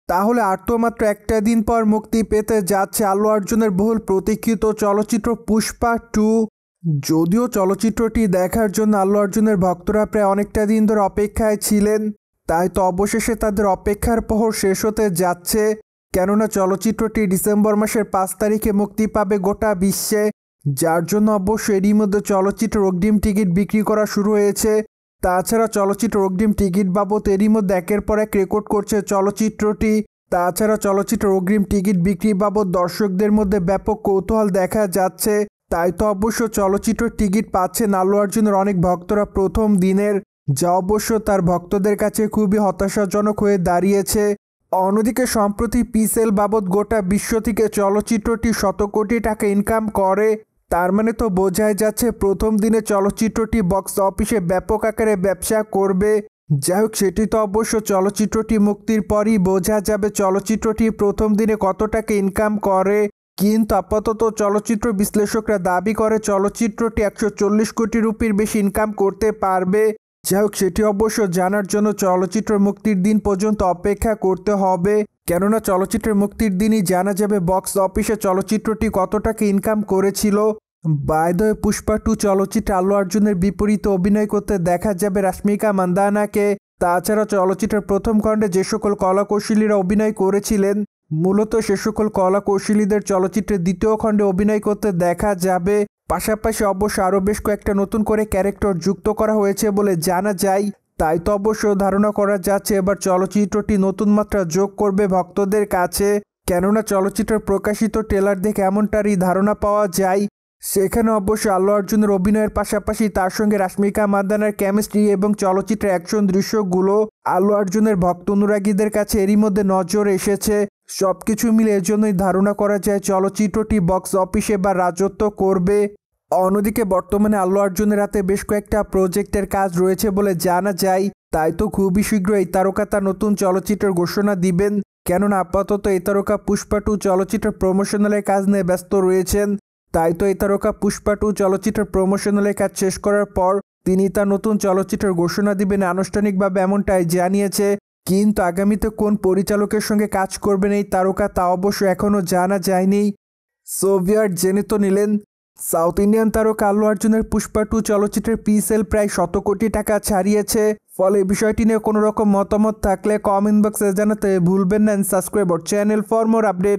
তাহলে আর তো মাত্র একটা দিন পর মুক্তি পেতে যাচ্ছে আল্লু অর্জুনের বহুল প্রতীক্ষিত চলচ্চিত্র পুষ্পা 2। যদিও চলচ্চিত্রটি দেখার জন্য আল্লু অর্জুনের ভক্তরা প্রায় অনেকটা দিন ধরে অপেক্ষায় ছিলেন, তাই তো অবশেষে তাদের অপেক্ষার প্রহর শেষ হতে যাচ্ছে। কেননা চলচ্চিত্রটি ডিসেম্বর মাসের 5 তারিখে মুক্তি পাবে গোটা বিশ্বে, যার জন্য অবশ্য এরই মধ্যে চলচ্চিত্রের অগ্রিম টিকিট বিক্রি করা শুরু হয়েছে। তাছাড়া চলচ্চিত্র অগ্রিম টিকিট বাবদ এরই মধ্যে একের পর এক রেকর্ড করছে চলচ্চিত্রটি। তাছাড়া চলচ্চিত্রের অগ্রিম টিকিট বিক্রি বাবদ দর্শকদের মধ্যে ব্যাপক কৌতূহল দেখা যাচ্ছে। তাই তো অবশ্য চলচ্চিত্রের টিকিট পাচ্ছেন আল্লু অর্জুনের অনেক ভক্তরা প্রথম দিনের, যা অবশ্য তার ভক্তদের কাছে খুবই হতাশাজনক হয়ে দাঁড়িয়েছে। অন্যদিকে সম্প্রতি পিসেল বাবদ গোটা বিশ্ব থেকে চলচ্চিত্রটি শত কোটি টাকা ইনকাম করে, তার মানে তো বোঝাই যাচ্ছে প্রথম দিনে চলচ্চিত্রটি বক্স অফিসে ব্যাপক আকারে ব্যবসা করবে। যাই হোক, সেটি তো অবশ্য চলচ্চিত্রটি মুক্তির পরই বোঝা যাবে চলচ্চিত্রটি প্রথম দিনে কত টাকা ইনকাম করে। কিন্তু আপাতত চলচ্চিত্র বিশ্লেষকরা দাবি করে চলচ্চিত্রটি 140 কোটি রুপির বেশি ইনকাম করতে পারবে। যাই হোক, সেটি অবশ্য জানার জন্য চলচ্চিত্র মুক্তির দিন পর্যন্ত অপেক্ষা করতে হবে, কেননা চলচ্চিত্রের মুক্তির দিনই জানা যাবে বক্স অফিসে চলচ্চিত্রটি কত টাকা ইনকাম করেছিল। বাই দ্য ওয়ে, পুষ্পা 2 চলচ্চিত্রে আল্লু অর্জুনের বিপরীতে অভিনয় করতে দেখা যাবে রাশ্মিকা মান্দানাকে। তাছাড়া চলচ্চিত্রের প্রথম খণ্ডে যে সকল কলাকৌশলীরা অভিনয় করেছিলেন, মূলত সে সকল কলাকৌশলীদের চলচ্চিত্রের দ্বিতীয় খণ্ডে অভিনয় করতে দেখা যাবে। পাশাপাশি অবশ্য আরও বেশ কয়েকটা নতুন করে ক্যারেক্টার যুক্ত করা হয়েছে বলে জানা যায়। তাই তো অবশ্য ধারণা করা যাচ্ছে এবার চলচ্চিত্রটি নতুন মাত্রা যোগ করবে ভক্তদের কাছে, কেননা চলচ্চিত্রের প্রকাশিত ট্রেলার দেখে এমনটারই ধারণা পাওয়া যায়। সেখানে অবশ্য আল্লু অর্জুনের অভিনয়ের পাশাপাশি তার সঙ্গে রাশ্মিকা মান্দানার কেমিস্ট্রি এবং চলচ্চিত্রের অ্যাকশন দৃশ্যগুলো আল্লু অর্জুনের ভক্ত অনুরাগীদের কাছে এরই মধ্যে নজর এসেছে। সবকিছু মিলে এজন্যই ধারণা করা যায় চলচ্চিত্রটি বক্স অফিসে বা রাজত্ব করবে। অন্যদিকে বর্তমানে আল্লু অর্জুনের হাতে বেশ কয়েকটা প্রজেক্টের কাজ রয়েছে বলে জানা যায়। তাই তো খুবই শীঘ্রই এই তারকা তার নতুন চলচ্চিত্রের ঘোষণা দিবেন, কেননা আপাতত এই তারকা পুষ্পা 2 চলচ্চিত্রের প্রমোশনালের কাজ নিয়ে ব্যস্ত রয়েছেন। তাই তো এই তারকা পুষ্পা 2 চলচ্চিত্রের প্রমোশনালের কাজ শেষ করার পর তিনি তার নতুন চলচ্চিত্রের ঘোষণা দিবেন আনুষ্ঠানিকভাবে, এমনটাই জানিয়েছে। কিন্তু আগামীতে কোন পরিচালকের সঙ্গে কাজ করবেন এই তারকা তা অবশ্য এখনও জানা যায়নি। সোভিয়েট জেনে তো নিলেন, সাউথ ইন্ডিয়ান তারকা আল্লু অর্জুনের পুষ্পা 2 চলচ্চিত্রের পিসেল প্রায় 100 কোটি টাকা ছাড়িয়েছে। ফলে বিষয়টি নিয়ে কোনো রকম মতামত থাকলে কমেন্ট বক্সে জানাতে ভুলবেন না। Subscribe our channel for more update.